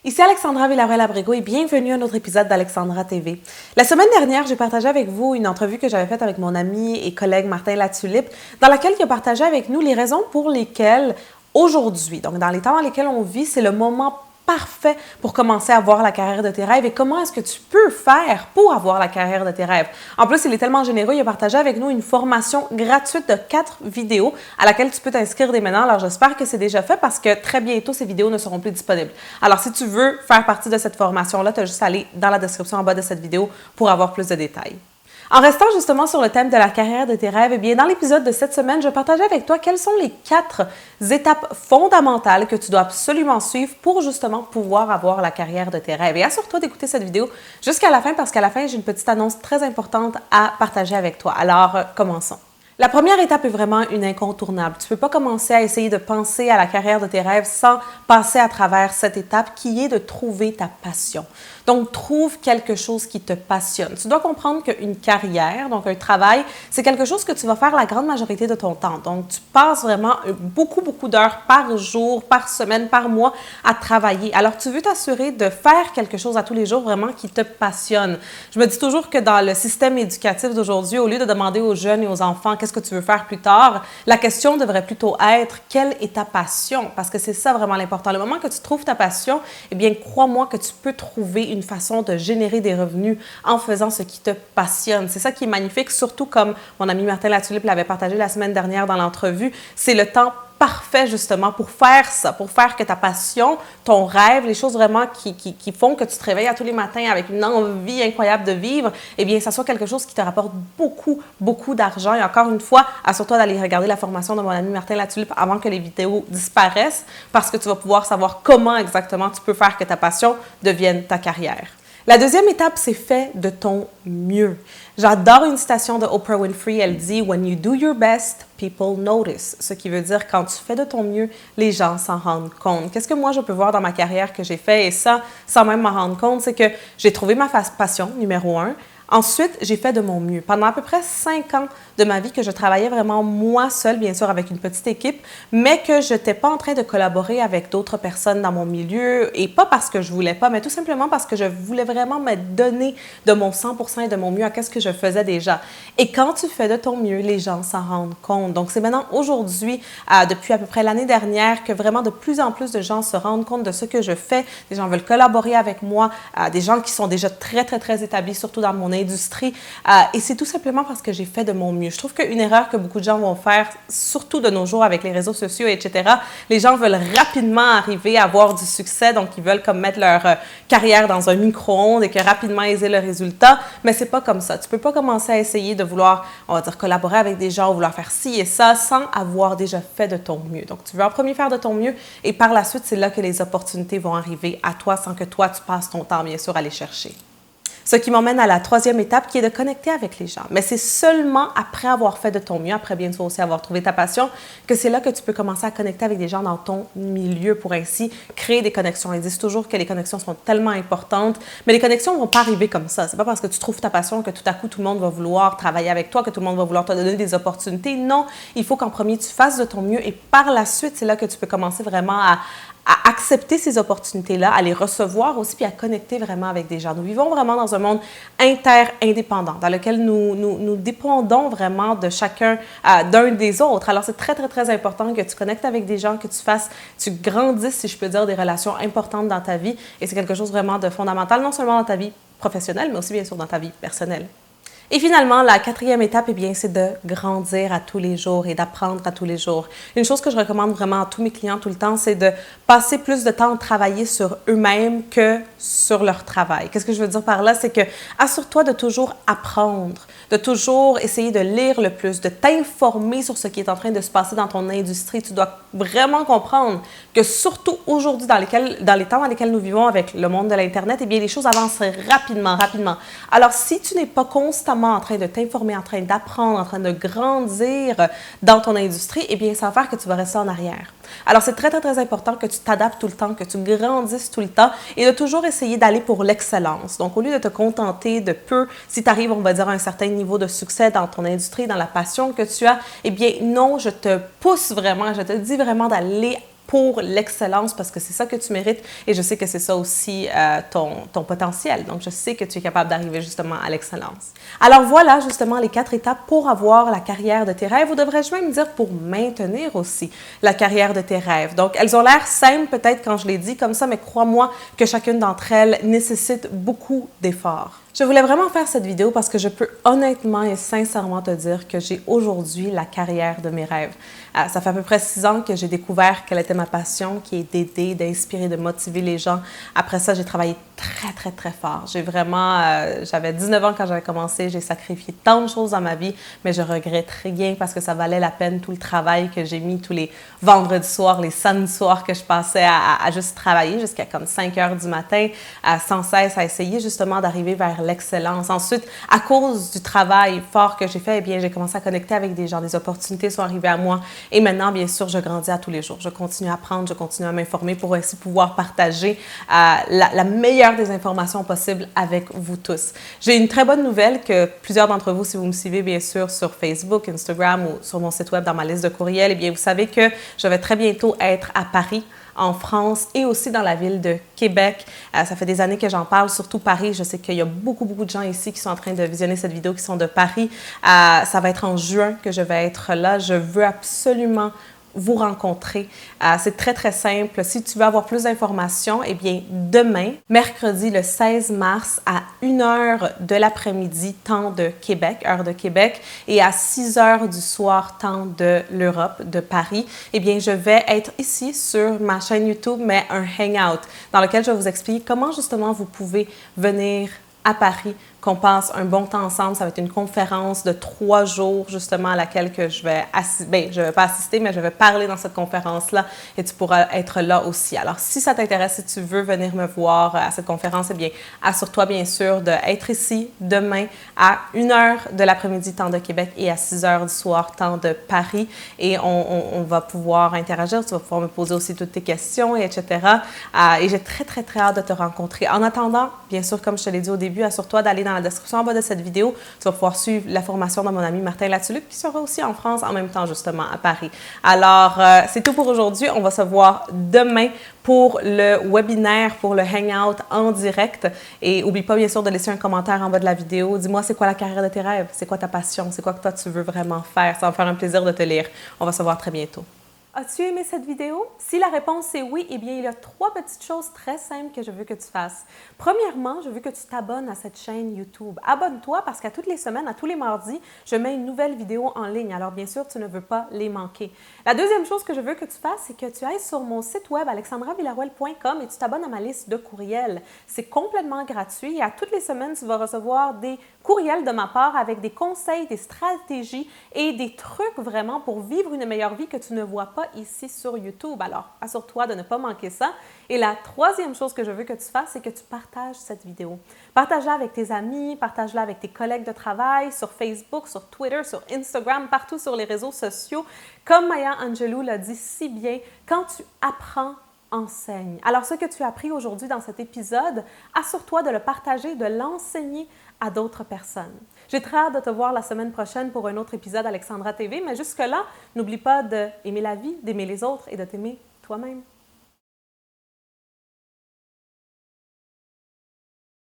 Ici Alexandra Villarreal-Abrego et bienvenue à un autre épisode d'Alexandra TV. La semaine dernière, j'ai partagé avec vous une entrevue que j'avais faite avec mon ami et collègue Martin Latulippe, dans laquelle il a partagé avec nous les raisons pour lesquelles aujourd'hui, donc dans les temps dans lesquels on vit, c'est le moment parfait pour commencer à avoir la carrière de tes rêves et comment est-ce que tu peux faire pour avoir la carrière de tes rêves. En plus, il est tellement généreux, il a partagé avec nous une formation gratuite de 4 vidéos à laquelle tu peux t'inscrire dès maintenant. Alors, j'espère que c'est déjà fait parce que très bientôt, ces vidéos ne seront plus disponibles. Alors, si tu veux faire partie de cette formation-là, tu as juste à aller dans la description en bas de cette vidéo pour avoir plus de détails. En restant justement sur le thème de la carrière de tes rêves, eh bien, dans l'épisode de cette semaine, je partageais avec toi quelles sont les 4 étapes fondamentales que tu dois absolument suivre pour justement pouvoir avoir la carrière de tes rêves. Et assure-toi d'écouter cette vidéo jusqu'à la fin parce qu'à la fin, j'ai une petite annonce très importante à partager avec toi. Alors, commençons. La première étape est vraiment une incontournable. Tu ne peux pas commencer à essayer de penser à la carrière de tes rêves sans passer à travers cette étape qui est de trouver ta passion. Donc, trouve quelque chose qui te passionne. Tu dois comprendre qu'une carrière, donc un travail, c'est quelque chose que tu vas faire la grande majorité de ton temps. Donc, tu passes vraiment beaucoup d'heures par jour, par semaine, par mois à travailler. Alors, tu veux t'assurer de faire quelque chose à tous les jours vraiment qui te passionne. Je me dis toujours que dans le système éducatif d'aujourd'hui, au lieu de demander aux jeunes et aux enfants qu'est-ce que tu veux faire plus tard, la question devrait plutôt être quelle est ta passion? Parce que c'est ça vraiment l'important. Le moment que tu trouves ta passion, eh bien, crois-moi que tu peux trouver une façon de générer des revenus en faisant ce qui te passionne. C'est ça qui est magnifique, surtout comme mon ami Martin Latulippe l'avait partagé la semaine dernière dans l'entrevue. C'est le temps parfait justement pour faire ça, pour faire que ta passion, ton rêve, les choses vraiment qui font que tu te réveilles à tous les matins avec une envie incroyable de vivre, eh bien, ça soit quelque chose qui te rapporte beaucoup d'argent. Et encore une fois, assure-toi d'aller regarder la formation de mon ami Martin Latulippe avant que les vidéos disparaissent parce que tu vas pouvoir savoir comment exactement tu peux faire que ta passion devienne ta carrière. La deuxième étape, c'est fait de ton mieux. J'adore une citation de Oprah Winfrey, elle dit « When you do your best, people notice », ce qui veut dire quand tu fais de ton mieux, les gens s'en rendent compte. Qu'est-ce que moi je peux voir dans ma carrière que j'ai fait et ça, sans même m'en rendre compte, c'est que j'ai trouvé ma passion, numéro 1. Ensuite, j'ai fait de mon mieux. Pendant à peu près 5 ans de ma vie que je travaillais vraiment moi seule, bien sûr avec une petite équipe, mais que je n'étais pas en train de collaborer avec d'autres personnes dans mon milieu et pas parce que je voulais pas, mais tout simplement parce que je voulais vraiment me donner de mon 100% et de mon mieux à ce que je faisais déjà. Et quand tu fais de ton mieux, les gens s'en rendent compte. Donc, c'est maintenant aujourd'hui, depuis à peu près l'année dernière, que vraiment de plus en plus de gens se rendent compte de ce que je fais. Des gens veulent collaborer avec moi, des gens qui sont déjà très établis, surtout dans mon industrie. Et c'est tout simplement parce que j'ai fait de mon mieux. Je trouve qu'une erreur que beaucoup de gens vont faire, surtout de nos jours avec les réseaux sociaux, etc., les gens veulent rapidement arriver à avoir du succès, donc ils veulent comme mettre leur carrière dans un micro-ondes et que rapidement ils aient le résultat, mais c'est pas comme ça. Tu peux pas commencer à essayer de vouloir, on va dire, collaborer avec des gens ou vouloir faire ci et ça sans avoir déjà fait de ton mieux. Donc, tu veux en premier faire de ton mieux et par la suite, c'est là que les opportunités vont arriver à toi sans que toi, tu passes ton temps, bien sûr, à les chercher. Ce qui m'emmène à la troisième étape qui est de connecter avec les gens. Mais c'est seulement après avoir fait de ton mieux, après bien sûr aussi avoir trouvé ta passion, que c'est là que tu peux commencer à connecter avec des gens dans ton milieu pour ainsi créer des connexions. Ils disent toujours que les connexions sont tellement importantes, mais les connexions ne vont pas arriver comme ça. C'est pas parce que tu trouves ta passion que tout à coup tout le monde va vouloir travailler avec toi, que tout le monde va vouloir te donner des opportunités. Non, il faut qu'en premier tu fasses de ton mieux et par la suite, c'est là que tu peux commencer vraiment à accepter ces opportunités-là, à les recevoir aussi, puis à connecter vraiment avec des gens. Nous vivons vraiment dans un monde inter-indépendant, dans lequel nous dépendons vraiment de chacun, d'un des autres. Alors, c'est très important que tu connectes avec des gens, que tu grandisses, si je peux dire, des relations importantes dans ta vie. Et c'est quelque chose vraiment de fondamental, non seulement dans ta vie professionnelle, mais aussi, bien sûr, dans ta vie personnelle. Et finalement, la quatrième étape, eh bien, c'est de grandir à tous les jours et d'apprendre à tous les jours. Une chose que je recommande vraiment à tous mes clients tout le temps, c'est de passer plus de temps à travailler sur eux-mêmes que sur leur travail. Qu'est-ce que je veux dire par là? C'est que assure-toi de toujours apprendre, de toujours essayer de lire le plus, de t'informer sur ce qui est en train de se passer dans ton industrie. Tu dois vraiment comprendre que surtout aujourd'hui, dans les temps dans lesquels nous vivons avec le monde de l'Internet, eh bien, les choses avancent rapidement. Alors, si tu n'es pas constamment en train de t'informer, en train d'apprendre, en train de grandir dans ton industrie, eh bien, ça va faire que tu vas rester en arrière. Alors, c'est très important que tu t'adaptes tout le temps, que tu grandisses tout le temps et de toujours essayer d'aller pour l'excellence. Donc, au lieu de te contenter de peu, si tu arrives, on va dire, à un certain niveau de succès dans ton industrie, dans la passion que tu as, eh bien, non, je te pousse vraiment, je te dis vraiment d'aller pour l'excellence parce que c'est ça que tu mérites et je sais que c'est ça aussi ton potentiel. Donc, je sais que tu es capable d'arriver justement à l'excellence. Alors voilà justement les 4 étapes pour avoir la carrière de tes rêves ou devrais-je même dire pour maintenir aussi la carrière de tes rêves. Donc, elles ont l'air simples peut-être quand je les dis comme ça, mais crois-moi que chacune d'entre elles nécessite beaucoup d'efforts. Je voulais vraiment faire cette vidéo parce que je peux honnêtement et sincèrement te dire que j'ai aujourd'hui la carrière de mes rêves. Ça fait à peu près 6 ans que j'ai découvert quelle était ma passion, qui est d'aider, d'inspirer, de motiver les gens. Après ça, j'ai travaillé très fort. J'avais 19 ans quand j'avais commencé, j'ai sacrifié tant de choses dans ma vie, mais je regrette rien parce que ça valait la peine tout le travail que j'ai mis tous les vendredis soirs, les samedis soirs que je passais à juste travailler jusqu'à comme 5 heures du matin, sans cesse à essayer justement d'arriver vers l'excellence. Ensuite, à cause du travail fort que j'ai fait, eh bien, j'ai commencé à connecter avec des gens, des opportunités sont arrivées à moi et maintenant, bien sûr, je grandis à tous les jours. Je continue à apprendre, je continue à m'informer pour ainsi pouvoir partager la meilleure des informations possibles avec vous tous. J'ai une très bonne nouvelle que plusieurs d'entre vous, si vous me suivez bien sûr sur Facebook, Instagram ou sur mon site web dans ma liste de courriels, eh bien, vous savez que je vais très bientôt être à Paris, en France et aussi dans la ville de Québec. Ça fait des années que j'en parle, surtout Paris. Je sais qu'il y a beaucoup de gens ici qui sont en train de visionner cette vidéo qui sont de Paris. Ça va être en juin que je vais être là. Je veux absolument vous rencontrer. C'est très simple. Si tu veux avoir plus d'informations, eh bien, demain, mercredi le 16 mars à 1h de l'après-midi, temps de Québec, heure de Québec, et à 6h du soir, temps de l'Europe, de Paris, eh bien, je vais être ici sur ma chaîne YouTube, mais un hangout dans lequel je vais vous expliquer comment justement vous pouvez venir à Paris, qu'on passe un bon temps ensemble. Ça va être une conférence de 3 jours, justement, à laquelle que je vais assister. Bien, je ne vais pas assister, mais je vais parler dans cette conférence-là et tu pourras être là aussi. Alors, si ça t'intéresse, si tu veux venir me voir à cette conférence, eh bien, assure-toi, bien sûr, d'être ici demain à 1h de l'après-midi, temps de Québec, et à 6h du soir, temps de Paris. Et on va pouvoir interagir. Tu vas pouvoir me poser aussi toutes tes questions, et etc. Et j'ai très hâte de te rencontrer. En attendant, bien sûr, comme je te l'ai dit au début, assure-toi d'aller dans la description en bas de cette vidéo. Tu vas pouvoir suivre la formation de mon ami Martin Latulippe qui sera aussi en France en même temps justement à Paris. Alors, c'est tout pour aujourd'hui. On va se voir demain pour le webinaire, pour le hangout en direct. Et n'oublie pas bien sûr de laisser un commentaire en bas de la vidéo. Dis-moi c'est quoi la carrière de tes rêves? C'est quoi ta passion? C'est quoi que toi tu veux vraiment faire? Ça va me faire un plaisir de te lire. On va se voir très bientôt. As-tu aimé cette vidéo? Si la réponse est oui, eh bien, il y a 3 petites choses très simples que je veux que tu fasses. Premièrement, je veux que tu t'abonnes à cette chaîne YouTube. Abonne-toi parce qu'à toutes les semaines, à tous les mardis, je mets une nouvelle vidéo en ligne. Alors, bien sûr, tu ne veux pas les manquer. La deuxième chose que je veux que tu fasses, c'est que tu ailles sur mon site web alexandravillaroel.com et tu t'abonnes à ma liste de courriels. C'est complètement gratuit et à toutes les semaines, tu vas recevoir des courriels de ma part avec des conseils, des stratégies et des trucs vraiment pour vivre une meilleure vie que tu ne vois pas ici sur YouTube. Alors, assure-toi de ne pas manquer ça. Et la troisième chose que je veux que tu fasses, c'est que tu partages cette vidéo. Partage-la avec tes amis, partage-la avec tes collègues de travail, sur Facebook, sur Twitter, sur Instagram, partout sur les réseaux sociaux. Comme Maya Angelou l'a dit si bien, quand tu apprends, enseigne. Alors, ce que tu as appris aujourd'hui dans cet épisode, assure-toi de le partager, de l'enseigner à d'autres personnes. J'ai très hâte de te voir la semaine prochaine pour un autre épisode Alexandra TV, mais jusque-là, n'oublie pas d'aimer la vie, d'aimer les autres et de t'aimer toi-même.